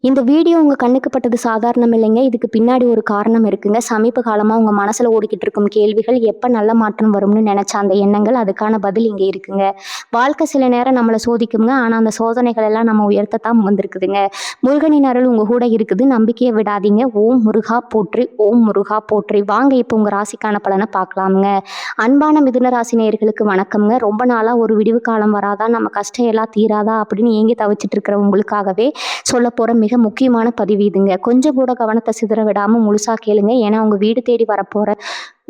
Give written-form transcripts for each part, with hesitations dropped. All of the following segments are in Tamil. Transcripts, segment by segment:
இந்த வீடியோ உங்க கண்ணுக்கு பட்டது சாதாரணம் இல்லைங்க. இதுக்கு பின்னாடி ஒரு காரணம் இருக்குங்க. சமீப காலமா உங்க மனசுல ஓடிக்கிட்டு இருக்கும் கேள்விகள், எப்ப நல்ல மாற்றம் வரும்னு நெனச்ச அந்த எண்ணங்கள், அதுக்கான பதில் இங்க இருக்குங்க. வாழ்க்கை சில நேரம் நம்மள சோதிக்குங்க. ஆனா அந்த சோதனைகள் எல்லாம் நம்ம உயர்த்தத்தான் வந்திருக்குதுங்க. முருகனின் அருள் உங்க கூட இருக்குது. நம்பிக்கைய விடாதீங்க. ஓம் முருகா போற்றி, ஓம் முருகா போற்றி. வாங்க இப்ப உங்க ராசிக்கான பலனை பார்க்கலாம்ங்க. அன்பான மிதுன ராசி நேயர்களுக்கு வணக்கம்ங்க. ரொம்ப நாளா ஒரு விடிவு காலம் வராதா, நம்ம கஷ்டம் எல்லாம் தீராதா அப்படின்னு ஏங்கி தவிச்சிட்டு இருக்கிற உங்களுக்காகவே சொல்ல போற மிக முக்கியமான பதிவு இதுங்க. கொஞ்சம் கூட கவனத்தை சிதற விடாம முழுசா கேளுங்க. ஏன்னா உங்க வீடு தேடி வரப்போற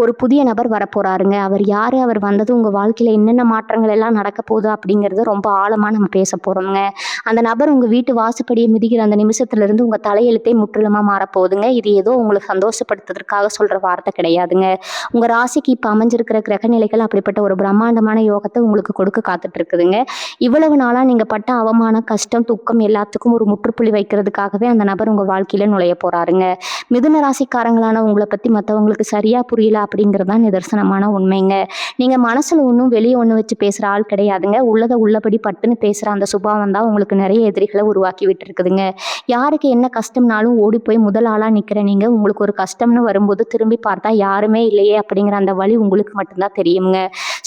ஒரு புதிய நபர் வரப்போறாருங்க. அவர் யாரு, அவர் வந்தது உங்க வாழ்க்கையில என்னென்ன மாற்றங்கள் எல்லாம் நடக்க போகுது அப்படிங்கறது ரொம்ப ஆழமா நம்ம பேச போறோம்ங்க. அந்த நபர் உங்க வீட்டு வாசப்படியை மிதிக்கிற அந்த நிமிஷத்துல இருந்து உங்க தலையெழுத்தே முற்றிலுமா மாறப்போகுதுங்க. இது ஏதோ உங்களை சந்தோஷப்படுத்துறதுக்காக சொல்ற வார்த்தை கிடையாதுங்க. உங்க ராசிக்கு இப்ப அமைஞ்சிருக்கிற கிரக நிலைகள் அப்படிப்பட்ட ஒரு பிரம்மாண்டமான யோகத்தை உங்களுக்கு கொடுக்க காத்துட்டு இருக்குதுங்க. இவ்வளவு நாளா நீங்க பட்ட அவமானம், கஷ்டம், துக்கம் எல்லாத்துக்கும் ஒரு முற்றுப்புள்ளி வைக்கிறதுக்காகவே அந்த நபர் உங்க வாழ்க்கையில நுழைய போறாருங்க. மிதுன ராசிக்காரங்களான உங்களை பத்தி மற்றவங்களுக்கு சரியா புரியல அப்படிங்கிறது தான் நிதர்சனமான உண்மைங்க. நீங்க மனசுல ஒன்றும் வெளியே ஒன்று வச்சு பேசுற ஆள் கிடையாதுங்க. உள்ளதை உள்ளபடி பட்டுன்னு பேசுற அந்த சுபாவம் தான் உங்களுக்கு நிறைய எதிரிகளை உருவாக்கி விட்டு இருக்குதுங்க. யாருக்கு என்ன கஷ்டம்னாலும் ஓடி போய் முதல் ஆளா நிக்கிற நீங்க, உங்களுக்கு ஒரு கஷ்டம்னு வரும்போது திரும்பி பார்த்தா யாருமே இல்லையே அப்படிங்கிற அந்த வழி உங்களுக்கு மட்டும்தான் தெரியுங்க.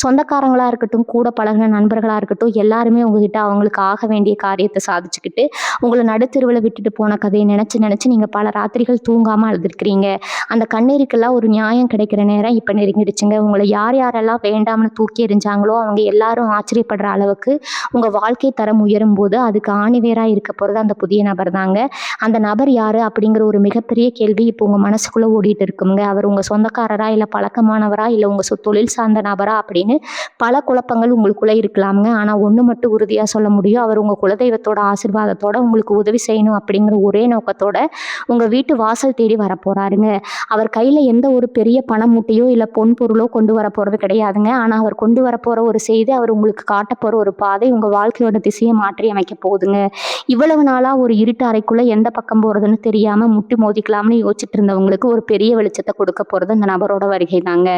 சொந்தக்காரங்களா இருக்கட்டும், கூட பழகின நண்பர்களா இருக்கட்டும், எல்லாருமே உங்ககிட்ட அவங்களுக்கு ஆக வேண்டிய காரியத்தை சாதிச்சுக்கிட்டு உங்களை நடுத்தெருவில் விட்டுட்டு போன கதையை நினைச்சு நினைச்சு நீங்க பல ராத்திரிகள் தூங்காம அழுதுருக்கிறீங்க. அந்த கண்ணீருக்கெல்லாம் ஒரு நியாயம் கிடைக்கிற நேரம் இப்ப நெருங்கிடுச்சுங்க. உங்களை யார் யாரெல்லாம் வேண்டாம்னு தூக்கி எறிஞ்சாங்களோ அவங்க எல்லாரும் ஆச்சரியப்படுற அளவுக்கு உங்க வாழ்க்கை தரம் உயரும் போது அதுக்கு ஆணிவேரா இருக்க போறது அந்த புதிய நபர் தாங்க. அந்த நபர் யாரு அப்படிங்கிற ஒரு மிகப்பெரிய கேள்வி இப்போ உங்க மனசுக்குள்ள ஓடிட்டு இருக்குங்க. அவர் உங்க சொந்தக்காரரா, இல்ல பழக்கமானவரா, இல்ல உங்க தொழில் சார்ந்த நபரா அப்படின்னு பல குழப்பங்கள் உங்களுக்குள்ள இருக்கலாமுங்க. ஆனா ஒண்ணு மட்டும் உறுதியா சொல்ல முடியும், அவர் உங்க குலதெய்வத்தோட ஆசீர்வாதத்தோட உங்களுக்கு உதவி செய்யணும் அப்படிங்கிற ஒரே நோக்கத்தோட உங்க வீட்டு வாசல் தேடி வர போறாருங்க. அவர் கையில எந்த ஒரு பெரிய பண மூட்டையோ இல்ல பொன் பொருளோ கொண்டு வர போறது கிடையாதுங்க. ஆனா அவர் கொண்டு வர போற ஒரு செய்தி, அவர் உங்களுக்கு காட்ட போற ஒரு பாதை உங்க வாழ்க்கையோட திசையை மாற்றி அமைக்க போகுதுங்க. இவ்வளவு நாளா ஒரு இருட்டு அறைக்குள்ள எந்த பக்கம் போறதுன்னு தெரியாம முட்டி மோதிக்கலாம்னு யோசிச்சுட்டு இருந்தவங்களுக்கு ஒரு பெரிய வெளிச்சத்தை கொடுக்க போறது அந்த நபரோட வருகை தாங்க.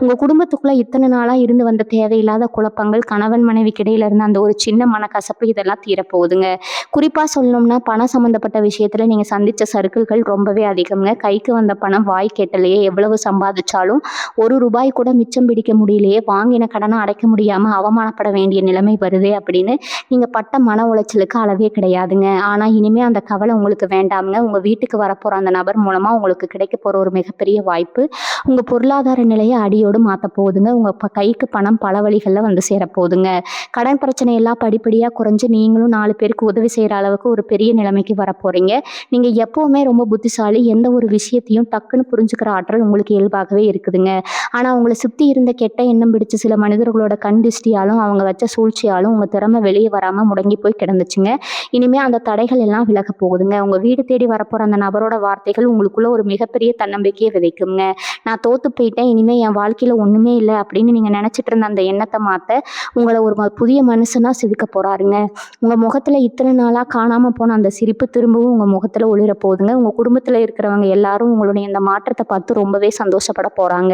உங்க குடும்பத்துக்குள்ள இத்தனை நாளா இருந்து வந்த தேவையில்லாத குழப்பங்கள், கணவன் மனைவிக்கு இடையில இருந்த அந்த ஒரு சின்ன மனக்கசப்பு இதெல்லாம் தீரப்போகுதுங்க. குறிப்பா சொல்லணும்னா பணம் சம்பந்தப்பட்ட விஷயத்துல நீங்க சந்திச்ச சறுக்கல்கள் ரொம்பவே அதிகம்ங்க. கைக்கு வந்த பணம் வாய் கேட்டலையே, எவ்வளவு சம்பாதிச்சாலும் ஒரு ரூபாய் கூட மிச்சம் பிடிக்க முடியலையே, வாங்கின கடனை அடைக்க முடியாம அவமானப்பட வேண்டிய நிலைமை வருதே அப்படின்னு நீங்க பட்ட மன உளைச்சலுக்கு அளவே கிடையாதுங்க. ஆனா இனிமே அந்த கவலை உங்களுக்கு வேண்டாம்ங்க. உங்க வீட்டுக்கு வரப்போற அந்த நபர் மூலமா உங்களுக்கு கிடைக்க போற ஒரு மிகப்பெரிய வாய்ப்பு உங்க பொருளாதார நிலையை அடியோடு மாத்த போகுதுங்க. உங்க கைக்கு பணம் பல வழிகள்ல வந்து சேரப்போகுதுங்க. கடன் பிரச்சனை எல்லாம் படிப்படியா குறைஞ்சு நீங்களும் 4 பேருக்கு உதவி செய்யற அளவுக்கு ஒரு பெரிய நிலைமைக்கு வர போறீங்க. நீங்க எப்பவுமே ரொம்ப புத்திசாலி. எந்த ஒரு விஷயத்தையும் டக்குன்னு புரிஞ்சுக்கிற ஆற்றல் உங்களுக்கு இயல்பாகவே இருக்குதுங்க. ஆனா உங்களை சுத்தி இருந்த கெட்ட எண்ணம் பிடிச்ச சில மனிதர்களோட கண் திருஷ்டியாலும் அவங்க வச்ச சூழ்ச்சியாலும் உங்க திறமை வெளியே வராம முடங்கி போய் கிடந்துச்சுங்க. இனிமே அந்த தடைகள் எல்லாம் விலக போகுதுங்க. உங்க வீடு தேடி வரப்போற அந்த நபரோட வார்த்தைகள் உங்களுக்குள்ள ஒரு மிகப்பெரிய தன்னம்பிக்கையை விதைக்குங்க. நான் தோத்து போயிட்டேன், இனிமே என் வாழ்க்கையில ஒண்ணுமே இல்லை அப்படின்னு நீங்க நினைச்சிட்டு இருந்த அந்த எண்ணத்தை மாத்த உங்களை ஒரு புதிய மனுஷனா செதுக்க போறாருங்க. உங்க முகத்துல இத்தனை நாளா காணாம போன அந்த சிரிப்பு திரும்பவும் உங்க முகத்துல ஒளிர போகுதுங்க. உங்க குடும்பத்துல இருக்கிறவங்க எல்லாரும் உங்களுடைய இந்த மாற்றத்தை பார்த்து ரொம்பவே சந்தோஷப்பட போறாங்க.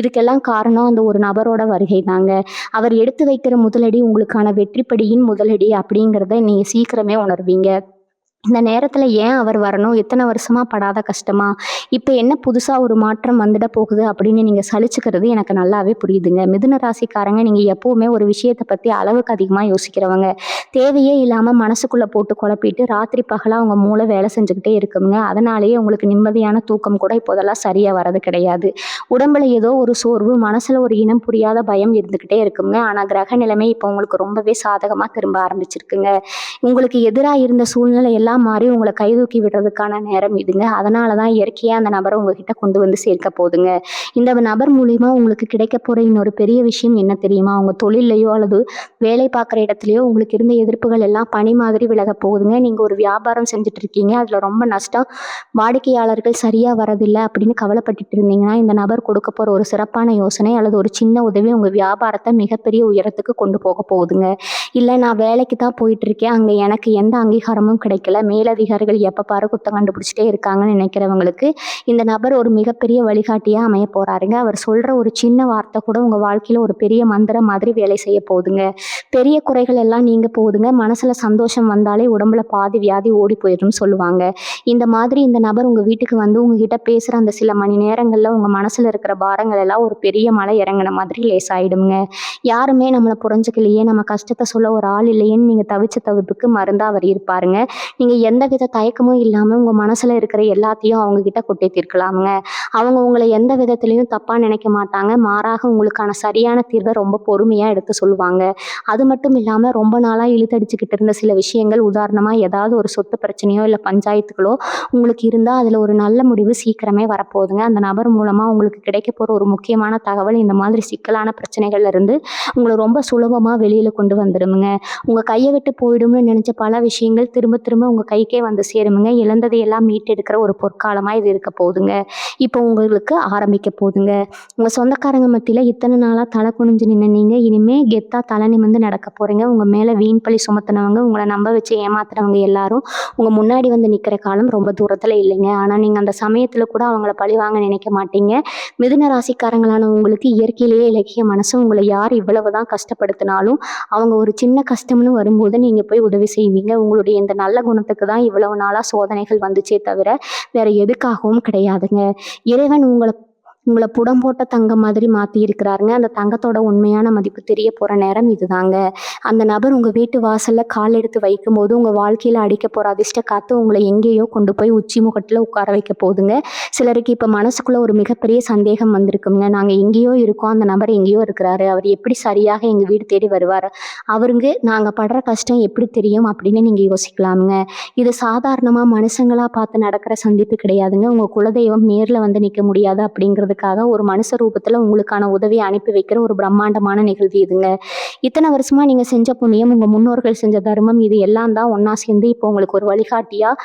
இதுக்கெல்லாம் காரணம் அந்த ஒரு நபரோட வருகை தாங்க. அவர் எடுத்து வைக்கிற முதலடி உங்களுக்கான வெற்றிப்படியின் முதலடி அப்படிங்கிறத நீங்க சீக்கிரமே உணர்வீங்க. இந்த நேரத்துல ஏன் அவர் வரணும், எத்தனை வருஷமா படாத கஷ்டமா, இப்ப என்ன புதுசா ஒரு மாற்றம் வந்துட போகுது அப்படின்னு நீங்க சலிச்சுக்கிறது எனக்கு நல்லாவே புரியுதுங்க. மிதுன ராசிக்காரங்க, நீங்க எப்பவுமே ஒரு விஷயத்தை பத்தி அளவுக்கு அதிகமா யோசிக்கிறவங்க. தேவையே இல்லாம மனசுக்குள்ள போட்டு குழப்பிட்டு ராத்திரி பகலா உங்க மூளை வேலை செஞ்சுக்கிட்டே இருக்குங்க. அதனாலேயே உங்களுக்கு நிம்மதியான தூக்கம் கூட இப்போதெல்லாம் சரியா வர்றது கிடையாது. உடம்புல ஏதோ ஒரு சோர்வு, மனசுல ஒரு இனம் புரியாத பயம் இருந்துகிட்டே இருக்குங்க. ஆனா கிரக நிலைமை இப்போ உங்களுக்கு ரொம்பவே சாதகமா திரும்ப ஆரம்பிச்சிருக்குங்க. உங்களுக்கு எதிராக இருந்த சூழ்நிலை எல்லாம் மாறி உங்களை கைதூக்கி விடுறதுக்கான நேரம் இதுங்க. அதனாலதான் இயற்கையா அந்த நபரை உங்ககிட்ட கொண்டு வந்து சேர்க்க போகுதுங்க. இந்த நபர் மூலியமா உங்களுக்கு கிடைக்க போற இன்னொரு பெரிய விஷயம் என்ன தெரியுமா, உங்க தொழிலையோ அல்லது வேலை பார்க்குற இடத்துலயோ உங்களுக்கு இருந்த எதிர்ப்புகள் எல்லாம் பனி மாதிரி விலக போகுதுங்க. நீங்க ஒரு வியாபாரம் செஞ்சுட்டு இருக்கீங்க, அதுல ரொம்ப நஷ்டம், வாடிக்கையாளர்கள் சரியா வரதில்லை அப்படின்னு கவலைப்பட்டுட்டு இருந்தீங்கன்னா இந்த நபர் கொடுக்க போற ஒரு சிறப்பான யோசனை அல்லது ஒரு சின்ன உதவி உங்க வியாபாரத்தை மிகப்பெரிய உயரத்துக்கு கொண்டு போக போகுதுங்க. இல்லை நான் வேலைக்கு தான் போயிட்டு இருக்கேன், அங்கே எனக்கு எந்த அங்கீகாரமும் கிடைக்கல, மேலதிகாரிகள் எப்போ பாரு குத்தம் கண்டுபிடிச்சிட்டே இருக்காங்கன்னு நினைக்கிறவங்களுக்கு இந்த நபர் ஒரு மிகப்பெரிய வழிகாட்டியாக அமைய போகிறாருங்க. அவர் சொல்கிற ஒரு சின்ன வார்த்தை கூட உங்கள் வாழ்க்கையில் ஒரு பெரிய மந்திரம் மாதிரி வேலை செய்ய போகுதுங்க. பெரிய குறைகள் எல்லாம் நீங்க போகுதுங்க. மனசில் சந்தோஷம் வந்தாலே உடம்புல பாதி வியாதி ஓடி போயிடும்னு சொல்லுவாங்க. இந்த மாதிரி இந்த நபர் உங்கள் வீட்டுக்கு வந்து உங்ககிட்ட பேசுகிற அந்த சில மணி நேரங்களில் உங்கள் மனசில் இருக்கிற பாரங்கள் எல்லாம் ஒரு பெரிய மலை இறங்கின மாதிரி லேசாயிடுங்க. யாருமே நம்மளை புரிஞ்சுக்கலையே, நம்ம கஷ்டத்தை சொல்ல ஒரு ஆள் இல்லையேன்னு நீங்கள் தவிச்ச தவிப்புக்கு மருந்தா அவர் இருப்பாருங்க. நீங்கள் எந்த வித தயக்கமும் இல்லாமல் உங்கள் மனசில் இருக்கிற எல்லாத்தையும் அவங்கக்கிட்ட கொட்டி தீர்க்கலாமுங்க. அவங்க உங்களை எந்த விதத்துலையும் தப்பாக நினைக்க மாட்டாங்க. மாறாக உங்களுக்கான சரியான தீர்வை ரொம்ப பொறுமையாக எடுத்து சொல்லுவாங்க. அது மட்டும் இல்லாமல் ரொம்ப நாளாக இழுத்தடிச்சுக்கிட்டு இருந்த சில விஷயங்கள், உதாரணமாக ஏதாவது ஒரு சொத்து பிரச்சனையோ இல்லை பஞ்சாயத்துகளோ உங்களுக்கு இருந்தால் அதில் ஒரு நல்ல முடிவு சீக்கிரமே வரப்போகுதுங்க. அந்த நபர் மூலமாக உங்களுக்கு கிடைக்க போகிற ஒரு முக்கியமான தகவல் இந்த மாதிரி சிக்கலான பிரச்சனைகள்ல இருந்து உங்களை ரொம்ப சுலபமாக வெளியில் கொண்டு வந்துடுமுங்க. உங்கள் கையை விட்டு போயிடும்னு நினச்ச பல விஷயங்கள் திரும்ப திரும்ப உங்கள் கைக்கே வந்து சேருமுங்க. இழந்ததையெல்லாம் மீட்டெடுக்கிற ஒரு பொற்காலமாக இது இருக்க போகுதுங்க. இப்போ உங்களுக்கு ஆரம்பிக்க போகுதுங்க. உங்கள் சொந்தக்காரங்க மத்தியில் இத்தனை நாளாக தலை குனிஞ்சு நின்று நீங்கள் இனிமேல் கெத்தாக தலை நிமிர்ந்து நடக்க போகிறீங்க. உங்கள் மேலே வீண் பழி சுமத்தினவங்க, உங்களை நம்ப வச்சு ஏமாத்துறவங்க எல்லாரும் உங்கள் முன்னாடி வந்து நிற்கிற காலம் ரொம்ப தூரத்தில் இல்லைங்க. ஆனால் நீங்கள் அந்த சமயத்தில் கூட அவங்கள பழி வாங்க நினைக்க மாட்டீங்க. மிதுன ராசிக்காரங்களான உங்களுக்கு இயற்கையிலேயே இலக்கிய மனசு. உங்களை யார் இவ்வளவு தான் கஷ்டப்படுத்தினாலும் அவங்க ஒரு சின்ன கஷ்டம்னு வரும்போது நீங்கள் போய் உதவி செய்வீங்க. உங்களுடைய இந்த நல்ல குணத்துக்கு தான் இவ்வளவு நாளாக சோதனைகள் வந்துச்சே தவிர வேற எதுக்காகவும் கிடையாதுங்க. இறைவன் உங்களை புடம் போட்ட தங்கம் மாதிரி மாற்றி இருக்கிறாருங்க. அந்த தங்கத்தோட உண்மையான மதிப்பு தெரிய போகிற நேரம் இதுதாங்க. அந்த நபர் உங்கள் வீட்டு வாசலில் கால் எடுத்து வைக்கும் போது உங்கள் வாழ்க்கையில் அடிக்க போகிற அதிர்ஷ்ட காற்று உங்களை எங்கேயோ கொண்டு போய் உச்சி முகட்டில் உட்கார வைக்க போகுதுங்க. சிலருக்கு இப்போ மனசுக்குள்ளே ஒரு மிகப்பெரிய சந்தேகம் வந்திருக்குங்க. நாங்கள் எங்கேயோ இருக்கோம், அந்த நபர் எங்கேயோ இருக்கிறாரு, அவர் எப்படி சரியாக எங்கள் வீடு தேடி வருவார், அவருக்கு நாங்கள் படுற கஷ்டம் எப்படி தெரியும் அப்படின்னு நீங்கள் யோசிக்கலாமுங்க. இது சாதாரணமாக மனுஷங்களாக பார்த்து நடக்கிற சந்திப்பு கிடையாதுங்க. உங்கள் குலதெய்வம் நேரில் வந்து நிற்க முடியாது அப்படிங்கிறதுக்காக ஒரு மனுஷ ரூபத்தில் உங்களுக்கான உதவியை அனுப்பி வைக்கிற ஒரு பிரம்மாண்டமான நிகழ்வு இதுங்க. இத்தனை வருஷமா நீங்கள் செஞ்ச புண்ணியம், உங்கள் முன்னோர்கள் செஞ்ச தர்மம், இது எல்லாம் தான் ஒன்றா சேர்ந்து இப்போ உங்களுக்கு ஒரு வழிகாட்டியாக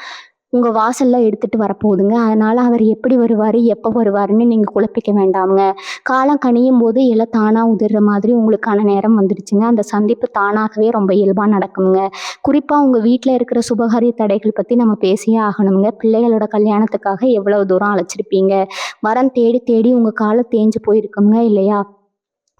உங்கள் வாசலில் எடுத்துகிட்டு வரப்போகுதுங்க. அதனால் அவர் எப்படி வருவார், எப்போ வருவாருன்னு நீங்கள் குழப்பிக்க வேண்டாமுங்க. காலம் கனியும் போது எல்லாம் தானாக உதிர்ற மாதிரி உங்களுக்கான நேரம் வந்துடுச்சுங்க. அந்த சந்திப்பு தானாகவே ரொம்ப இயல்பாக நடக்குங்க. குறிப்பாக உங்கள் வீட்டில் இருக்கிற சுபகாரிய தடைகள் பற்றி நம்ம பேசியே ஆகணுங்க. பிள்ளைகளோட கல்யாணத்துக்காக எவ்வளவு தூரம் அழைச்சிருப்பீங்க. வரன் தேடி தேடி உங்கள் காலம் தேஞ்சு போயிருக்குங்க இல்லையா?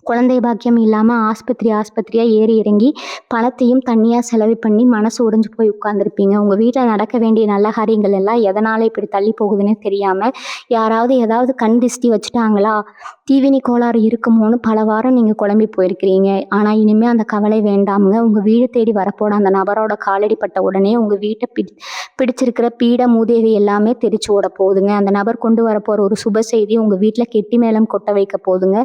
குழந்தை பாக்கியம் இல்லாமல் ஆஸ்பத்திரியாக ஏறி இறங்கி பணத்தையும் தண்ணியாக செலவு பண்ணி மனசு உடைஞ்சு போய் உட்காந்துருப்பீங்க. உங்கள் வீட்டில் நடக்க வேண்டிய நல்ல காரியங்கள் எல்லாம் எதனால் இப்படி தள்ளி போகுதுன்னு தெரியாமல், யாராவது ஏதாவது கண் திஷ்டி வச்சுட்டாங்களா, தீவினி கோளாறு இருக்குமோன்னு பல வாரம் நீங்கள் குழம்பி போயிருக்கிறீங்க. ஆனால் இனிமேல் அந்த கவலை வேண்டாமுங்க. உங்கள் வீடு தேடி வரப்போட அந்த நபரோட காலடி பட்ட உடனே உங்கள் வீட்டை பிடிச்சிருக்கிற பீட மூதேவி எல்லாமே தெரிச்சு ஓட போகுதுங்க. அந்த நபர் கொண்டு வரப்போகிற ஒரு சுப செய்தி உங்கள் வீட்டில் கெட்டி மேளம் கொட்ட வைக்க போகுதுங்க.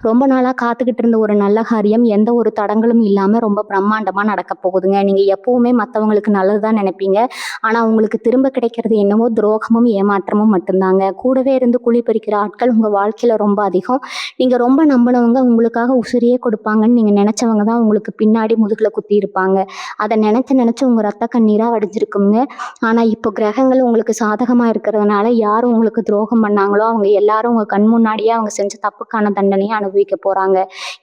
ரொம்ப நாளாக காத்துக்கிட்டு இருந்த ஒரு நல்ல காரியம் எந்த ஒரு தடங்களும் இல்லாமல் ரொம்ப பிரம்மாண்டமாக நடக்க போகுதுங்க. நீங்கள் எப்போவுமே மற்றவங்களுக்கு நல்லது தான் நினைப்பீங்க. ஆனால் உங்களுக்கு திரும்ப கிடைக்கிறது என்னமோ துரோகமும் ஏமாற்றமும் மட்டும்தாங்க. கூடவே இருந்து குழி பறிக்கிற ஆட்கள் உங்கள் வாழ்க்கையில் ரொம்ப அதிகம். நீங்கள் ரொம்ப நம்பினவங்க உங்களுக்காக உசிரியே கொடுப்பாங்கன்னு நீங்கள் நினச்சவங்க தான் உங்களுக்கு பின்னாடி முதுகில் குத்தி இருப்பாங்க. அதை நினச்சி உங்கள் ரத்த கண்ணீராக வடிஞ்சிருக்குங்க. ஆனால் இப்போ கிரகங்கள் உங்களுக்கு சாதகமாக இருக்கிறதுனால யார் உங்களுக்கு துரோகம் பண்ணாங்களோ அவங்க எல்லாரும் உங்கள் கண் முன்னாடியே அவங்க செஞ்ச தப்புக்கான தண்டனையை அனுபவிக்க போகிறாங்க.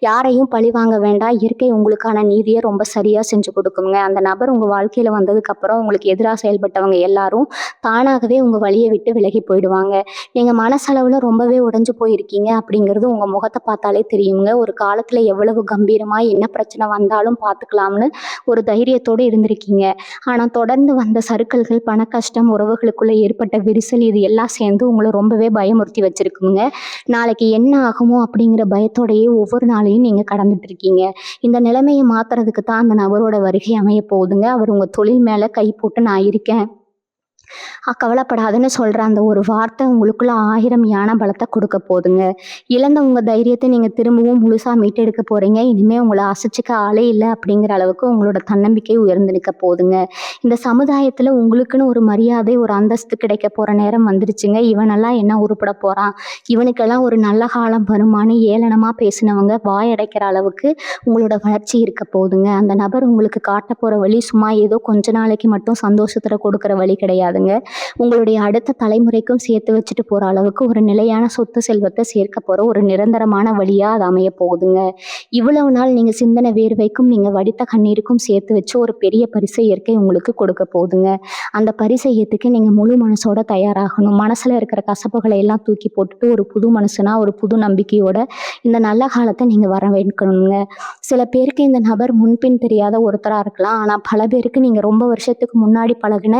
யாரையும் பழி வாங்க வேண்டாம். இயற்கை உங்களுக்கான நீதியை ரொம்ப சரியாக செஞ்சு கொடுக்குங்க. அந்த நபர் உங்கள் வாழ்க்கையில் வந்ததுக்கப்புறம் உங்களுக்கு எதிராக செயல்பட்டவங்க எல்லாரும் தானாகவே உங்கள் வழியை விட்டு விலகி போயிடுவாங்க. நீங்கள் மனசளவில் ரொம்பவே உடைஞ்சு போயிருக்கீங்க அப்படிங்கிறது உங்கள் முகத்தை பார்த்தாலே தெரியுங்க. ஒரு காலத்தில் எவ்வளவு கம்பீரமாக என்ன பிரச்சனை வந்தாலும் பார்த்துக்கலாம்னு ஒரு தைரியத்தோடு இருந்திருக்கீங்க. ஆனால் தொடர்ந்து வந்த சறுக்கல்கள், பண கஷ்டம், உறவுகளுக்குள்ளே ஏற்பட்ட விரிசல், இது எல்லாம் சேர்ந்து உங்களை ரொம்பவே பயமுறுத்தி வச்சுருக்குங்க. நாளைக்கு என்ன ஆகுமோ அப்படிங்கிற பயத்தோடையே ஒவ்வொரு நாளையும் நீங்கள் கடந்துட்டு இருக்கீங்க. இந்த நிலைமையை மாற்றுறதுக்கு தான் அந்த நபரோட வருகை அமைய போகுதுங்க. அவர் உங்கள் தொழில் மேலே கை போட்டு நான் இருக்கேன், கவலைப்படாதுன்னு சொல்கிற அந்த ஒரு வார்த்தை உங்களுக்குள்ள 1000 யானை பலத்தை கொடுக்க போகுதுங்க. இழந்த உங்கள் தைரியத்தை நீங்கள் திரும்பவும் முழுசாக மீட்டெடுக்க போகிறீங்க. இனிமேல் உங்களை அசைச்சிக்க ஆளே இல்லை அப்படிங்கிற அளவுக்கு உங்களோட தன்னம்பிக்கை உயர்ந்து நிற்க போகுதுங்க. இந்த சமுதாயத்தில் உங்களுக்குன்னு ஒரு மரியாதை, ஒரு அந்தஸ்து கிடைக்க போகிற நேரம் வந்துருச்சுங்க. இவனெல்லாம் என்ன உருப்பட போகிறான், இவனுக்கெல்லாம் ஒரு நல்ல காலம் வருமானு ஏளனமாக பேசினவங்க வாயடைக்கிற அளவுக்கு உங்களோட வளர்ச்சி இருக்க போகுதுங்க. அந்த நபர் உங்களுக்கு காட்ட போகிற வழி சும்மா ஏதோ கொஞ்ச நாளைக்கு மட்டும் சந்தோஷத்தில் கொடுக்குற வழி கிடையாதுங்க. போகுதுங்க. உங்களுடைய அடுத்த தலைமுறைக்கும் சேர்த்து வச்சுட்டு போகிற அளவுக்கு ஒரு நிலையான சொத்து செல்வத்தை சேர்க்க போகிற ஒரு நிரந்தரமான வழியாக அது அமைய போகுதுங்க. இவ்வளவு நாள் நீங்கள் சிந்தனை வேர்வைக்கும் நீங்கள் வடித்த கண்ணீருக்கும் சேர்த்து வச்சு ஒரு பெரிய பரிசை இயற்கை உங்களுக்கு கொடுக்க போகுதுங்க. அந்த பரிசை ஏற்றுக்க நீங்கள் முழு மனசோட தயாராகணும். மனசில் இருக்கிற கசப்புகளை எல்லாம் தூக்கி போட்டுட்டு ஒரு புது மனசுனா ஒரு புது நம்பிக்கையோட இந்த நல்ல காலத்தை நீங்கள் வரவேற்கணுங்க. சில பேருக்கு இந்த நபர் முன்பின் தெரியாத ஒருத்தராக இருக்கலாம். ஆனால் பல பேருக்கு நீங்கள் ரொம்ப வருஷத்துக்கு முன்னாடி பழகின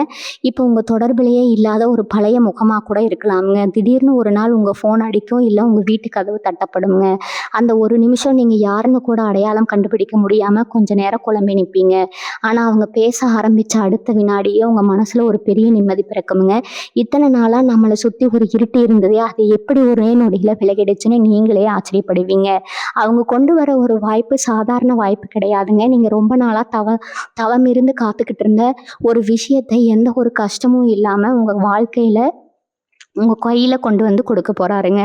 இப்போ உங்கள் தொடர்பிலேயே இல்லாத ஒரு பழைய முகமாக கூட இருக்கலாமுங்க. திடீர்னு ஒரு நாள் உங்கள் ஃபோன் அடிக்கும், இல்லை உங்கள் வீட்டு கதவு தட்டப்படுங்க. அந்த ஒரு நிமிஷம் நீங்கள் யாருன்னு கூட அடையாளம் கண்டுபிடிக்க முடியாமல் கொஞ்ச நேரம் குழம்பி நிற்பீங்க. ஆனால் அவங்க பேச ஆரம்பித்த அடுத்த வினாடியே உங்கள் மனசில் ஒரு பெரிய நிம்மதி பிறக்குமுங்க. இத்தனை நாளாக நம்மளை சுற்றி ஒரு இருட்டு இருந்ததே, அது எப்படி ஒரே நொடியில் விலகிடுச்சுன்னு நீங்களே ஆச்சரியப்படுவீங்க. அவங்க கொண்டு வர ஒரு வாய்ப்பு சாதாரண வாய்ப்பு கிடையாதுங்க. நீங்கள் ரொம்ப நாளாக தவம் இருந்து காத்துக்கிட்டு இருந்த ஒரு விஷயத்தை எந்த ஒரு கஷ்டமும் இல்லாமல் உங்கள் வாழ்க்கையில் உங்கள் கையில் கொண்டு வந்து கொடுக்க போகிறாருங்க.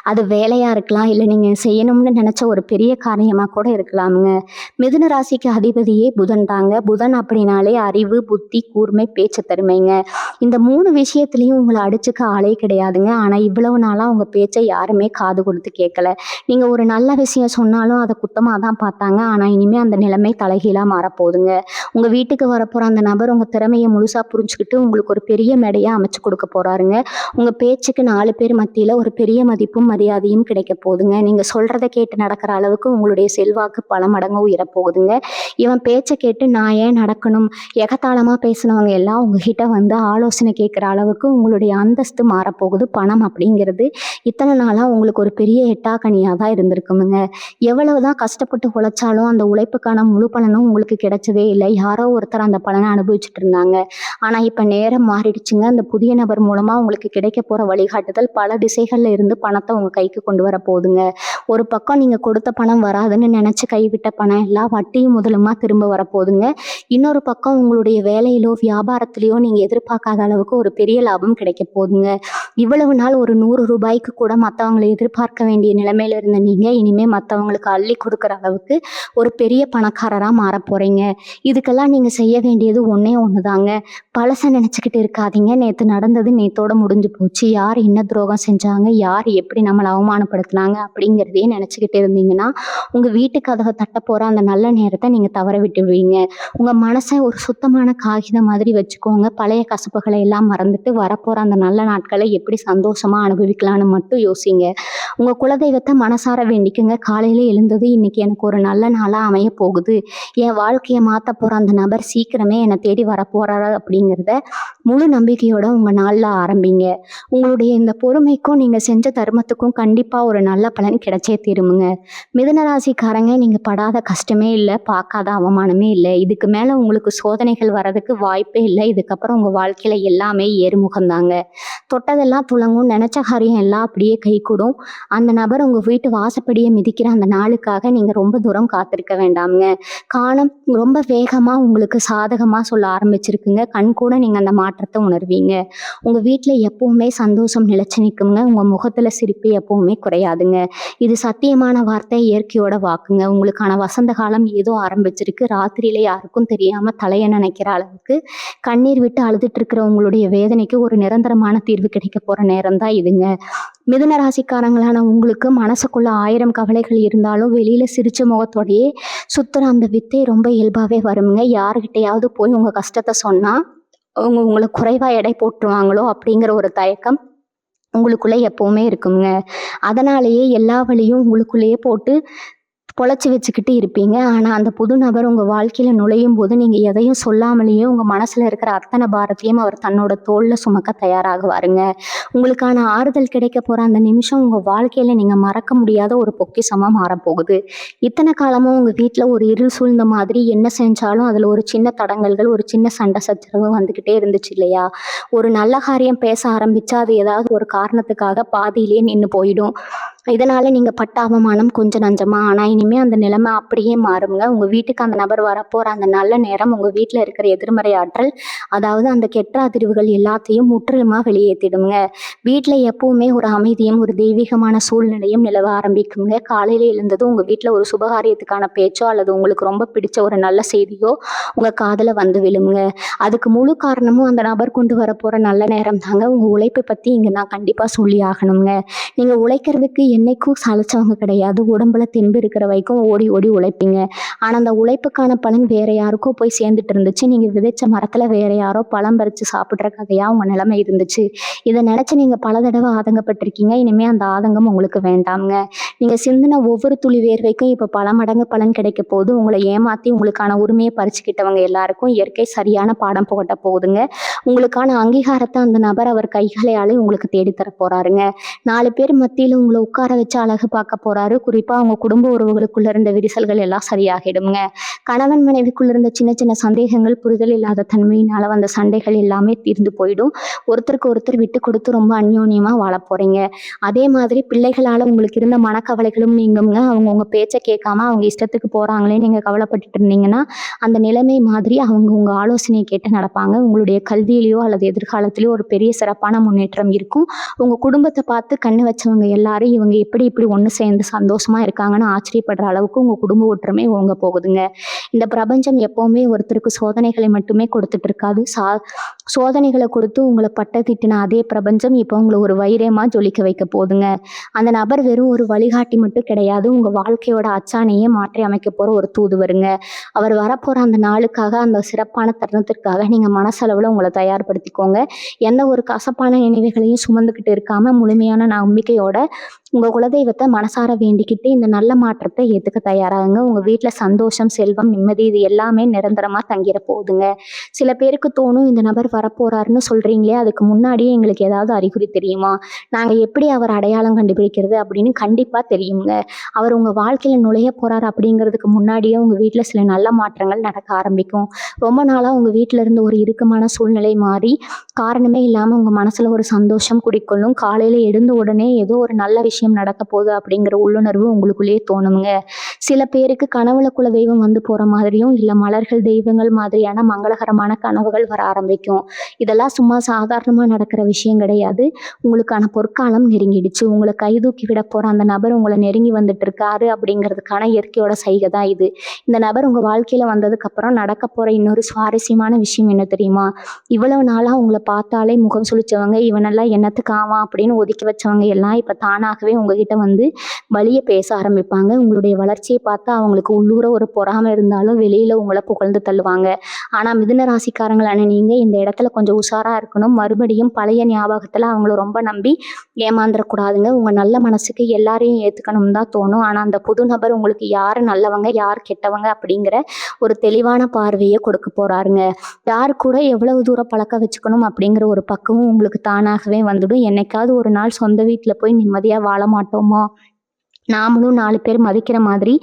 அது வேலையாக இருக்கலாம், இல்லை நீங்கள் செய்யணும்னு நினச்ச ஒரு பெரிய காரியமாக கூட இருக்கலாமுங்க. மிதுன ராசிக்கு அதிபதியே புதன் தாங்க. புதன் அப்படின்னாலே அறிவு, புத்தி, கூர்மை, பேச்சு தருமைங்க. இந்த 3 விஷயத்துலையும் உங்களை அடிச்சுக்க ஆளே கிடையாதுங்க. ஆனால் இவ்வளவு நாளாக உங்கள் பேச்சை யாருமே காது கொடுத்து கேட்கல. நீங்கள் ஒரு நல்ல விஷயம் சொன்னாலும் அதை குத்தமாக தான் பார்த்தாங்க. ஆனால் இனிமேல் அந்த நிலைமை தலைகீழாக மாறப்போகுதுங்க. உங்கள் வீட்டுக்கு வரப்போகிற அந்த நபர் உங்கள் திறமையை முழுசாக புரிஞ்சுக்கிட்டு உங்களுக்கு ஒரு பெரிய மேடையாக அமைச்சு கொடுக்க போகிறாருங்க. உங்கள் பேச்சுக்கு 4 பேர் மத்தியில் ஒரு பெரிய மதிப்பும் மரியாதையும் கிடைக்க போகுதுங்க. நீங்கள் சொல்கிறத கேட்டு நடக்கிற அளவுக்கு உங்களுடைய செல்வாக்கு பல மடங்கு உயரப்போகுதுங்க. இவன் பேச்சை கேட்டு நான் ஏன் நடக்கணும், எகத்தாளமாக பேசினவங்க எல்லாம் உங்ககிட்ட வந்து ஆலோசனை கேட்குற அளவுக்கு உங்களுடைய அந்தஸ்து மாறப்போகுது. பணம் அப்படிங்கிறது இத்தனை நாளாக உங்களுக்கு ஒரு பெரிய எட்டாக்கனியாக தான் இருந்திருக்குமுங்க. எவ்வளவு தான் கஷ்டப்பட்டு உழைச்சாலும் அந்த உழைப்புக்கான முழு பலனும் உங்களுக்கு கிடைச்சதே இல்லை. யாரோ ஒருத்தர் அந்த பலனை அனுபவிச்சுட்டு இருந்தாங்க. ஆனால் இப்போ நேரம் மாறிடுச்சுங்க. அந்த புதிய நபர் மூலமாக உங்களுக்கு கிடைக்க போகிற வழிகாட்டுதல் பல திசைகளில் இருந்து பணத்தை உங்கள் கைக்கு கொண்டு வர போகுதுங்க. ஒரு பக்கம் நீங்கள் கொடுத்த பணம் வராதுன்னு நினச்சி கைவிட்ட பணம் எல்லாம் வட்டியும் முதலுமா திரும்ப வரப்போகுதுங்க. இன்னொரு பக்கம் உங்களுடைய வேலையிலோ வியாபாரத்திலையோ நீங்கள் எதிர்பார்க்காத அளவுக்கு ஒரு பெரிய லாபம் கிடைக்க போகுதுங்க. இவ்வளவு நாள் ஒரு 100 ரூபாய்க்கு கூட மற்றவங்களை எதிர்பார்க்க வேண்டிய நிலைமையில இருந்த நீங்கள் இனிமேல் மற்றவங்களுக்கு அள்ளி கொடுக்குற அளவுக்கு ஒரு பெரிய பணக்காரராக மாற போகிறீங்க. இதுக்கெல்லாம் நீங்கள் செய்ய வேண்டியது ஒன்றே ஒன்று தாங்க. பழசை நினச்சிக்கிட்டு இருக்காதீங்க. நேற்று நடந்தது நேத்தோட முடிஞ்சு போச்சு. யார் என்ன துரோகம் செஞ்சாங்க, யார் எப்படி நம்மளை அவமானப்படுத்தினாங்க அப்படிங்கிறதையே நினச்சிக்கிட்டு இருந்தீங்கன்னா உங்கள் வீட்டு கதவை தட்ட போகிற அந்த நல்ல நேரத்தை நீங்கள் தவற விட்டுடுவீங்க. உங்கள் மனசை ஒரு சுத்தமான காகிதம் மாதிரி வச்சுக்கோங்க. பழைய கசப்புகளை எல்லாம் மறந்துட்டு வரப்போகிற அந்த நல்ல நாட்களை எப்படி சந்தோஷமாக அனுபவிக்கலான்னு மட்டும் யோசிங்க. உங்கள் குலதெய்வத்தை மனசார வேண்டிக்குங்க. காலையில் எழுந்தது இன்னைக்கு எனக்கு ஒரு நல்ல நாளாக அமைய போகுது, என் வாழ்க்கையை மாற்ற போகிற அந்த நபர் சீக்கிரமே என்னை தேடி வரப்போகிறாரு அப்படிங்கிறத முழு நம்பிக்கையோட உங்கள் நாளில் ஆரம்பிங்க. உங்களுடைய இந்த பொறுமைக்கும் நீங்கள் செஞ்ச தர்மத்துக்கும் கண்டிப்பாக ஒரு நல்ல பலன் கிடைச்சே தீருமுங்க. மிதுனராசிக்காரங்க, நீங்கள் படாத கஷ்டமே இல்லை, பார்க்காத அவமானமே இல்லை. இதுக்கு மேலே உங்களுக்கு சோதனைகள் வர்றதுக்கு வாய்ப்பே இல்லை. இதுக்கப்புறம் உங்கள் வாழ்க்கையில் எல்லாமே ஏறுமுகம்தாங்க. தொட்டதெல்லாம் துளங்கும், நினச்ச காரியம் எல்லாம் அப்படியே கைகூடும். அந்த நபர் உங்கள் வீட்டு வாசப்படியை மிதிக்கிற அந்த நாளுக்காக நீங்கள் ரொம்ப தூரம் காத்திருக்க வேண்டாமுங்க. காலம் ரொம்ப வேகமாக உங்களுக்கு சாதகமாக சொல்ல ஆரம்பிச்சிருக்குங்க. கண் கூட நீங்கள் அந்த மாற்றத்தை உணர்வீங்க. உங்கள் வீட்டில் எப்பவுமே சந்தோஷம் நிலைச்சு நிற்குங்க. உங்கள் முகத்தில் சிரிப்பு எப்பவுமே குறையாதுங்க. இது சத்தியமான வார்த்தை, இயற்கையோட வாக்குங்க. உங்களுக்கான வசந்த காலம் ஏதோ ஆரம்பிச்சிருக்கு. ராத்திரியில யாருக்கும் தெரியாமல் தலையை நினைக்கிற அளவுக்கு கண்ணீர் விட்டு அழுதுட்டு இருக்கிற உங்களுடைய வேதனைக்கு ஒரு நிரந்தரமான தீர்வு கிடைக்க போகிற நேரம் தான் இதுங்க. மிதுன ராசிக்காரங்களான உங்களுக்கு மனசுக்குள்ள 1000 கவலைகள் இருந்தாலும் வெளியில் சிரிச்ச முகத்தோடையே சுத்துற அந்த வித்தை ரொம்ப இயல்பாகவே வருங்க. யாருக்கிட்டையாவது போய் உங்கள் கஷ்டத்தை சொன்னால் உங்களை குறைவாக எடை போட்டுருவாங்களோ அப்படிங்கிற ஒரு தயக்கம் உங்களுக்குள்ளே எப்போவுமே இருக்குங்க. அதனாலேயே எல்லா வழியும் உங்களுக்குள்ளேயே போட்டு பொழைச்சி வச்சுக்கிட்டு இருப்பீங்க. ஆனால் அந்த புது நபர் உங்கள் வாழ்க்கையில் நுழையும் போது நீங்கள் எதையும் சொல்லாமலேயே உங்கள் மனசில் இருக்கிற அத்தனை பாரத்தையும் அவர் தன்னோட தோளில் சுமக்க தயாராகுவாருங்க. உங்களுக்கான ஆறுதல் கிடைக்க போகிற அந்த நிமிஷம் உங்கள் வாழ்க்கையில் நீங்கள் மறக்க முடியாத ஒரு பொக்கிஷமாக மாறப்போகுது. இத்தனை காலமும் உங்கள் வீட்டில் ஒரு இருள் சூழ்ந்த மாதிரி என்ன செஞ்சாலும் அதில் ஒரு சின்ன தடங்கல்கள், ஒரு சின்ன சண்டை சச்சரவு வந்துக்கிட்டே இருந்துச்சு இல்லையா? ஒரு நல்ல காரியம் பேச ஆரம்பித்தா அது ஏதாவது ஒரு காரணத்துக்காக பாதியிலே நின்று போயிடும். இதனால நீங்க பட்ட அவமானம் கொஞ்சம் நஞ்சமா. ஆனா இனிமே அந்த நிலைமை அப்படியே மாறுங்க. உங்க வீட்டுக்கு அந்த நபர் வரப்போற அந்த நல்ல நேரம் உங்க வீட்ல இருக்கிற எதிர்மறை ஆற்றல், அதாவது அந்த கெட்ட அதிர்வுகள் எல்லாத்தையும் முற்றிலுமா வெளியேத்திடுங்க. வீட்ல எப்பவுமே ஒரு அமைதியும், ஒரு தெய்வீகமான சூழ்நிலையும் நிலவ ஆரம்பிக்குங்க. காலையில எழுந்ததும் உங்க வீட்ல ஒரு சுபகாரியத்துக்கான பேச்சோ, அல்லது உங்களுக்கு ரொம்ப பிடிச்ச ஒரு நல்ல செய்தியோ உங்க காதுல வந்து விழுமுங்க. அதுக்கு முழு காரணமும் அந்த நபர் கொண்டு வரப்போற நல்ல நேரம் தாங்க. உங்க உழைப்பை பத்தி இங்க நான் கண்டிப்பா சொல்லி ஆகணுங்க. நீங்க உழைக்கிறதுக்கு என்னைக்கும் சளைச்சவங்க கிடையாது. உடம்புல தெம்பு இருக்கிற வரைக்கும் ஓடி ஓடி உழைப்பீங்க. ஆனா அந்த உழைப்புக்கான பலன் வேற யாருக்கோ போய் சேர்ந்துட்டு இருந்துச்சு. நீங்க விதைச்ச மரத்துல வேற யாரோ பழம் பறிச்சு சாப்பிடுற கதையா உங்க நிலைமை இருந்துச்சு. இதை நினைச்சு நீங்க பல தடவை ஆதங்கப்பட்டிருக்கீங்க. இனிமே அந்த ஆதங்கம் உங்களுக்கு வேண்டாம்ங்க. நீங்க சிந்தின ஒவ்வொரு துளி வேர்வைக்கும் இப்ப பல மடங்கு பலன் கிடைக்க போகுது. உங்களை ஏமாத்தி உங்களுக்கான உரிமையை பறிச்சுக்கிட்டவங்க எல்லாருக்கும் இயற்கை சரியான பாடம் புகட்ட போகுதுங்க. உங்களுக்கான அங்கீகாரத்தை அந்த நபர் அவர் கைகளையாலே உங்களுக்கு தேடித்தர போறாருங்க. 4 பேர் மத்தியில உங்களை உட்கார வச்சு அழகு பார்க்க போறாரு. குறிப்பா உங்க குடும்ப உறவுகளுக்குள்ள இருந்த விரிசல்கள் எல்லாம் சரியாகிடுங்க. கணவன் மனைவிக்குள்ள இருந்த சின்ன சின்ன சந்தேகங்கள், புரிதல் இல்லாத தன்மையினால வந்த சண்டைகள் எல்லாமே தீர்ந்து போயிடும். ஒருத்தருக்கு ஒருத்தர் விட்டு கொடுத்து ரொம்ப அந்யோன்யமா வாழ போறீங்க. அதே மாதிரி பிள்ளைகளால உங்களுக்கு இருந்த மனக்கவலைகளும் நீங்குங்க. அவங்க உங்க பேச்சை கேட்காம அவங்க இஷ்டத்துக்கு போறாங்களே நீங்க கவலைப்பட்டுட்டு இருந்தீங்கன்னா, அந்த நிலைமை மாதிரி அவங்க உங்க ஆலோசனையை கேட்டு நடப்பாங்க. உங்களுடைய கல்வியிலயோ அல்லது எதிர்காலத்திலயோ ஒரு பெரிய சிறப்பான முன்னேற்றம் இருக்கும். உங்க குடும்பத்தை பார்த்து கண்ணு வச்சவங்க எல்லாரும் இவங்க எப்படி இப்படி ஒன்று சேர்ந்து சந்தோஷமா இருக்காங்கன்னு ஆச்சரியப்படுற அளவுக்கு உங்க குடும்ப ஒற்றுமை ஓங்க போகுதுங்க. இந்த பிரபஞ்சம் எப்பவுமே ஒருத்தருக்கு சோதனைகளை மட்டுமே கொடுத்துட்டு இருக்காது. சோதனைகளை கொடுத்து உங்களை பட்டத்திட்டின அதே பிரபஞ்சம் இப்போ உங்களை ஒரு வைரமா ஜொலிக்க வைக்க போகுதுங்க. அந்த நபர் வெறும் ஒரு வழிகாட்டி மட்டும் கிடையாது. உங்க வாழ்க்கையோட அச்சாணையே மாற்றி அமைக்க போற ஒரு தூதுவருங்க. அவர் வரப்போற அந்த நாளுக்காக, அந்த சிறப்பான தருணத்திற்காக நீங்க மனசளவுல உங்களை தயார்படுத்திக்கோங்க. எந்த ஒரு கசப்பான நினைவுகளையும் சுமந்துக்கிட்டு இருக்காம முழுமையான நம்பிக்கையோட உங்க குலதெய்வத்தை மனசார வேண்டிக்கிட்டு இந்த நல்ல மாற்றத்தை ஏத்துக்க தயாராகுங்க. உங்க வீட்டுல சந்தோஷம், செல்வம், நிம்மதி இது எல்லாமே நிரந்தரமா தங்கிட போகுதுங்க. சில பேருக்கு தோணும், இந்த நபர் வரப்போறாருன்னு சொல்றீங்களே, அதுக்கு முன்னாடியே எங்களுக்கு ஏதாவது அறிகுறி தெரியுமா? நாங்க எப்படி அவர் அடையாளம் கண்டுபிடிக்கிறது அப்படின்னு கண்டிப்பா தெரியுங்க. அவர் உங்க வாழ்க்கையில நுழைய போறாரு அப்படிங்கிறதுக்கு முன்னாடியே உங்க வீட்டுல சில நல்ல மாற்றங்கள் நடக்க ஆரம்பிக்கும். ரொம்ப நாளா உங்க வீட்டுல இருந்து ஒரு இறுக்கமான சூழ்நிலை மாறி காரணமே இல்லாம உங்க மனசுல ஒரு சந்தோஷம் குடிக்கொள்ளும். காலையில எழுந்த உடனே ஏதோ ஒரு நல்ல விஷயம் நடக்க போகுது அப்படிங்கிற உள்ளுணர்வு உங்களுக்குள்ளேயே தோணுங்க. சில பேருக்கு கனவுல குல தெய்வம் வந்து போற மாதிரியும், இல்ல மலர்கள், தெய்வங்கள் மாதிரியான மங்களகரமான கனவுகள் வர ஆரம்பிக்கும். இதெல்லாம் சும்மா சாதாரணமா நடக்கிற விஷயம் கிடையாது. உங்களுக்கான பொற்காலம் நெருங்கிடுச்சு. உங்களை கைதூக்கி விட போற அந்த நபர் உங்களை நெருங்கி வந்துட்டு இருக்காரு அப்படிங்கிறதுக்கான இயற்கையோட சைகை தான் இது. இந்த நபர் உங்க வாழ்க்கையில வந்ததுக்கு அப்புறம் நடக்க போற இன்னொரு சுவாரஸ்யமான விஷயம் என்ன தெரியுமா? இவ்வளவு நாளா உங்களை பார்த்தாலே முகம் சுளிச்சவங்க, இவனெல்லாம் என்னத்துக்கு ஆவான் அப்படின்னு ஒதுக்கி வச்சவங்க எல்லாம் இப்ப தானாகவே உங்ககிட்ட வந்து வழிய பேச ஆரம்பிப்பாங்க. உங்களுடைய வளர்ச்சியை பார்த்தா அவங்களுக்கு உள்ளூர ஒரு பொறாமை இருந்தாலும் வெளியில உங்களை புகழ்ந்து தள்ளுவாங்க. ஆனா மிதுன ராசிக்காரங்களான நீங்க இந்த இடத்துல கொஞ்சம் உஷாரா இருக்கணும். மறுபடியும் பழைய ஞாபகத்துல அவங்கள ரொம்ப நம்பி ஏமாந்துடக்கூடாதுங்க. உங்க நல்ல மனசுக்கு எல்லாரையும் ஏத்துக்கணும் தான் தோணும். ஆனா அந்த புது நபர் உங்களுக்கு யாரு நல்லவங்க, யார் கெட்டவங்க அப்படிங்கிற ஒரு தெளிவான பார்வையை கொடுக்க போறாருங்க. யாரு கூட எவ்வளவு தூரம் பழக்க வச்சுக்கணும் அப்படிங்கிற ஒரு பக்குவம் உங்களுக்கு தானாகவே வந்துடும். என்னைக்காவது ஒரு நாள் சொந்த வீட்டுல போய் நிம்மதியா வாழ மாட்டோமா, நாமளும் 4 பேர் மதிக்கிற மாதிரி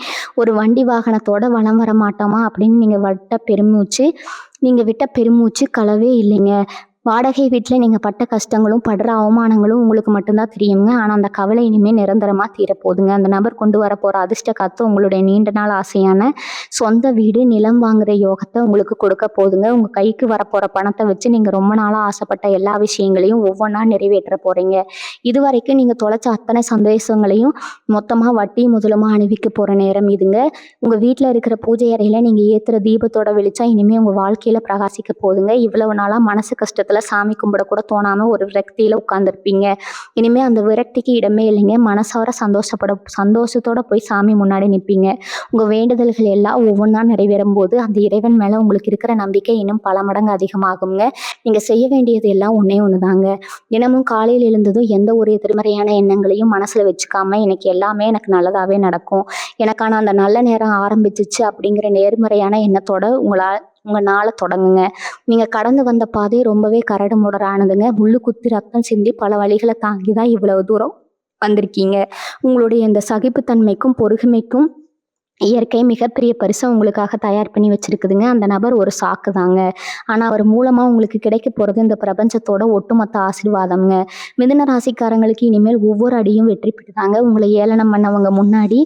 ஒரு வண்டி வாகனத்தோட வலம் வர மாட்டோமா அப்படின்னு நீங்க விட்ட பெருமூச்சு களவே இல்லைங்க. வாடகை வீட்டில் நீங்கள் பட்ட கஷ்டங்களும் படுற அவமானங்களும் உங்களுக்கு மட்டும்தான் தெரியுங்க. ஆனால் அந்த கவலை இனிமேல் நிரந்தரமாக தீரப்போகுதுங்க. அந்த நபர் கொண்டு வர போகிற அதிர்ஷ்ட காத்து உங்களுடைய நீண்ட நாள் ஆசையான சொந்த வீடு, நிலம் வாங்குற யோகத்தை உங்களுக்கு கொடுக்க போகுதுங்க. உங்கள் கைக்கு வரப்போகிற பணத்தை வச்சு நீங்கள் ரொம்ப நாளாக ஆசைப்பட்ட எல்லா விஷயங்களையும் ஒவ்வொன்றா நிறைவேற்ற போகிறீங்க. இது வரைக்கும் நீங்கள் தொலைச்ச அத்தனை சந்தேசங்களையும் மொத்தமாக வட்டி முதலுமா அணிவிக்க போகிற நேரம் இதுங்க. உங்கள் வீட்டில் இருக்கிற பூஜை அறையில் நீங்கள் ஏற்றுற தீபத்தோட வெளிச்சம் இனிமேல் உங்கள் வாழ்க்கையில் பிரகாசிக்க போகுதுங்க. இவ்வளவு நாளாக மனசு கஷ்டத்தில் சாமி கும்பிட கூட தோணாம ஒரு விரக்தியில உட்கார்ந்துருப்பீங்க. இனிமே அந்த விரக்திக்கு இடமே இல்லைங்க. மனசார சந்தோஷத்தோட போய் சாமி முன்னாடி நிற்பீங்க. உங்க வேண்டுதல்கள் எல்லாம் ஒவ்வொன்றா நிறைவேறும் போது அந்த இறைவன் மேல உங்களுக்கு இருக்கிற நம்பிக்கை இன்னும் பல மடங்கு அதிகமாகுங்க. நீங்க செய்ய வேண்டியது எல்லாம் ஒன்னே ஒண்ணுதாங்க. தினமும் காலையில் எழுந்ததும் எந்த ஒரு எதிர்மறையான எண்ணங்களையும் மனசுல வச்சுக்காம எனக்கு எல்லாமே எனக்கு நல்லதாவே நடக்கும், எனக்கான அந்த நல்ல நேரம் ஆரம்பிச்சிச்சு அப்படிங்கிற நேர்மறையான எண்ணத்தோட உங்க நாளை தொடங்குங்க. நீங்க கடந்து வந்த பாதை ரொம்பவே கரடு முரடானதுங்க. முள்ளு குத்தி ரத்தம் சிந்தி பல வழிகளை தாங்கிதான் இவ்வளவு தூரம் வந்திருக்கீங்க. உங்களுடைய இந்த சகிப்புத்தன்மைக்கும் பொறுமைக்கும் இயற்கை மிகப்பெரிய பரிச உங்களுக்காக தயார் பண்ணி வச்சிருக்குதுங்க. அந்த நபர் ஒரு சாக்கு தாங்க. ஆனா, அவர் மூலமா உங்களுக்கு கிடைக்க போறது இந்த பிரபஞ்சத்தோட ஒட்டுமொத்த ஆசீர்வாதம்ங்க. மிதுன ராசிக்காரங்களுக்கு இனிமேல் ஒவ்வொரு அடியும் வெற்றி பெறுதாங்க. உங்கள ஏளனம் பண்ணவங்க முன்னாடி,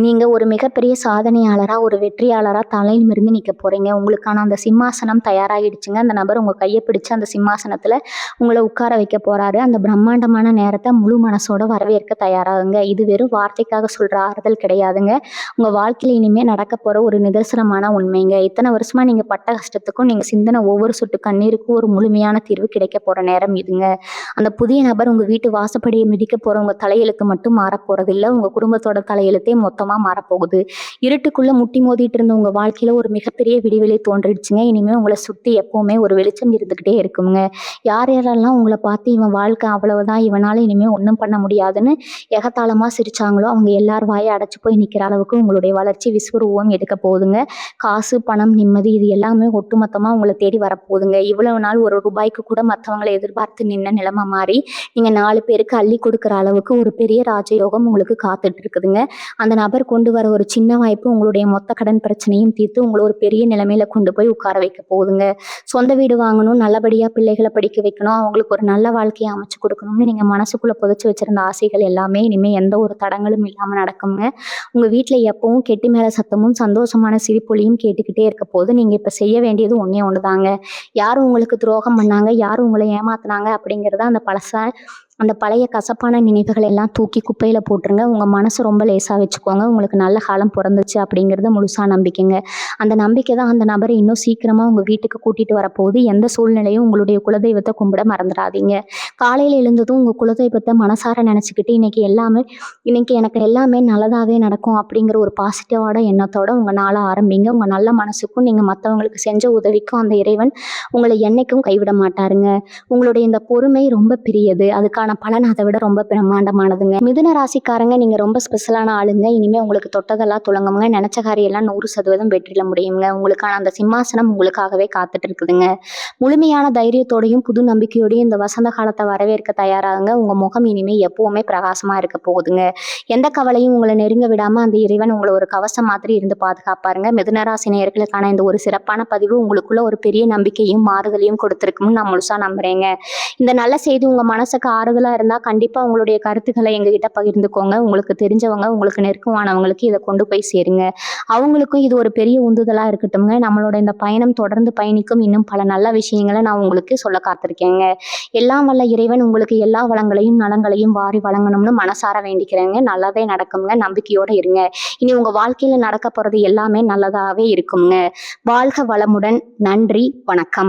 நீங்க ஒரு மிகப்பெரிய சாதனையாளரா, ஒரு வெற்றியாளரா தலை நிமிர்ந்து நிக்க போறீங்க. உங்களுக்கான அந்த சிம்மாசனம் தயாராகிடுச்சுங்க. அந்த நபர் உங்க கைய பிடிச்சு அந்த சிம்மாசனத்துல உங்கள உட்கார வைக்க போறாரு. அந்த பிரம்மாண்டமான நேரத்த முழு மனசோட வரவேற்க தயாராகுங்க. இது வெறும் வார்த்தைக்காக சொல்ற ஆறுதல் கிடையாதுங்க. உங்க வாழ்க்கையில இனிமே நடக்க போற ஒரு நிதர்சனமான உண்மைங்க. இத்தனை வருஷமா நீங்க பட்ட கஷ்டத்துக்கும், நீங்க சிந்தின ஒவ்வொரு சொட்டு கண்ணீருக்கும் ஒரு முழுமையான தீர்வு கிடைக்க போற நேரம் இதுங்க. அந்த புதிய நபர் உங்க வீட்டு வாசப்படியை மிதிக்க போற உங்க தலையெழுத்து மட்டும் மாறப்போறதில்ல. உங்க குடும்பத்தோட தலையெழுத்தே மொத்தமா மாறப்போகுது. இருட்டுக்குள்ள முட்டி மோதிட்டு இருந்த உங்க வாழ்க்கையில ஒரு மிகப்பெரிய விடிவெளி தோன்றிடுச்சுங்க. இனிமே உங்களை சுத்தி எப்பவுமே ஒரு வெளிச்சம் இருந்துகிட்டே இருக்குங்க. யார் யாரெல்லாம் உங்களை பார்த்து இவன் வாழ்க்கை அவ்வளவுதான், இவனால இனிமே ஒண்ணும் பண்ண முடியாதுன்னு எகத்தாளமா சிரிச்சாங்களோ, அவங்க எல்லார் வாயை அடைச்சு போய் நிக்கிற அளவுக்கு உங்களுடைய வளர்ச்சி விஸ்வரூபம் எடுக்க போகுதுங்க. காசு, பணம், நிம்மதி இது எல்லாமே ஒட்டுமொத்தமா உங்கள தேடி வரப்போகுதுங்க. இவ்வளவு நாள் ஒரு ரூபாய்க்கு கூட மத்தவங்கள எதிர்பார்த்து நின்ன நிலைமை மாறி, நீங்க 4 பேருக்கு அள்ளி கொடுக்குற அளவுக்கு ஒரு பெரிய ராஜயோகம் உங்களுக்கு காத்துட்டு இருக்குதுங்க. அந்த நபர் கொண்டு வர ஒரு சின்ன வாய்ப்பு உங்களுடைய மொத்த கடன் பிரச்சனையும் தீர்த்து உங்கள ஒரு பெரிய நிலைமையில கொண்டு போய் உட்கார வைக்க போகுதுங்க. சொந்த வீடு வாங்கணும், நல்லபடியா பிள்ளைகள படிக்க வைக்கணும், அவங்களுக்கு ஒரு நல்ல வாழ்க்கைய அமைச்சு கொடுக்கணும்னு நீங்க மனசுக்குள்ள புதைச்சு வச்சிருந்த ஆசைகள் எல்லாமே இனிமே எந்த ஒரு தடங்களும் இல்லாம நடக்குங்க. உங்க வீட்ல எப்பவும் கெட்டி மேல சத்தமும் சந்தோஷமான சிரிப்பொலியும் கேட்டுக்கிட்டே இருக்க போது நீங்க இப்ப செய்ய வேண்டியது ஒண்ணே ஒண்ணுதாங்க. யார் உங்களுக்கு துரோகம் பண்ணாங்க, யார் உங்களை ஏமாத்துனாங்க அப்படிங்கிறத அந்த பழைய கசப்பான நினைவுகள் எல்லாம் தூக்கி குப்பையில போட்டுருங்க. உங்க மனசு ரொம்ப லேசா வச்சுக்கோங்க. உங்களுக்கு நல்ல காலம் பிறந்துச்சு அப்படிங்கிறத முழுசா நம்பிக்கைங்க. அந்த நம்பிக்கை தான் அந்த நபரை இன்னும் சீக்கிரமா உங்க வீட்டுக்கு கூட்டிட்டு வரப்போகுது. எந்த சூழ்நிலையும் உங்களுடைய குலதெய்வத்தை கும்பிட மறந்துடாதீங்க. காலையில எழுந்ததும் உங்க குலதெய்வத்தை மனசார நினைச்சுக்கிட்டு இன்னைக்கு எனக்கு எல்லாமே நல்லதாவே நடக்கும் அப்படிங்கிற ஒரு பாசிட்டிவான எண்ணத்தோட உங்க நாளை ஆரம்பிங்க. உங்க நல்ல மனசுக்கும் நீங்க மற்றவங்களுக்கு செஞ்ச உதவிக்கும் அந்த இறைவன் உங்களை என்னைக்கும் கைவிட மாட்டாருங்க. உங்களுடைய இந்த பொறுமை ரொம்ப பெரியது. அதுக்கான பலன் அதை விட ரொம்ப பிரம்மாண்டமானதுங்க. மிதுன ராசிக்காரங்க நீங்க ரொம்ப ஸ்பெஷலான ஆளுங்க. இனிமே உங்களுக்கு தொட்டதெல்லாம் துலங்குங்க. நினைச்ச காரியம் எல்லாம் 100% வெற்றில முடியுங்க. உங்களுக்கான அந்த சிம்மாசனம் உங்களுக்காகவே காத்துட்டு இருக்குதுங்க. முழுமையான தைரியத்தோடையும் புது நம்பிக்கையோடையும் இந்த வசந்த காலத்தை வரவேற்க தயாராகுங்க. உங்க முகம் இனிமே எப்பவுமே பிரகாசமா இருக்க போகுதுங்க. எந்த கவலையும் உங்களை நெருங்க விடாம அந்த இறைவன் உங்களை ஒரு கவசம் மாதிரி இருந்து பாதுகாப்பாருங்க. மிதுனராசி நேயர்களுக்கான இந்த ஒரு சிறப்பான பதிவு உங்களுக்குள்ள ஒரு பெரிய நம்பிக்கையும் மாறுதலையும் கொடுத்திருக்கும்னு நான் முழுசா நம்புறேங்க. இந்த நல்ல செய்தி உங்க மனசுக்கு ஆறுதலா இருந்தா கண்டிப்பா உங்களுடைய கருத்துக்களை எங்ககிட்ட பகிர்ந்துக்கோங்க. உங்களுக்கு தெரிஞ்சவங்க, உங்களுக்கு நெருக்கமானவங்களுக்கு இதை கொண்டு போய் சேருங்க. அவங்களுக்கும் இது ஒரு பெரிய உந்துதலா இருக்கட்டும்ங்க. நம்மளோட இந்த பயணம் தொடர்ந்து பயணிக்கும். இன்னும் பல நல்ல விஷயங்களை நான் உங்களுக்கு சொல்ல காத்திருக்கேங்க. எல்லாம் வல்ல இறைவன் உங்களுக்கு எல்லா வளங்களையும் நலங்களையும் வாரி வழங்கணும்னு மனசார வேண்டிக்கிறேங்க. நல்லதே நடக்குங்க. நம்பிக்கையோட இருங்க. இனி உங்க வாழ்க்கையில நடக்க போறது எல்லாமே நல்லதாவே இருக்குங்க. வாழ்க வளமுடன். நன்றி, வணக்கம்.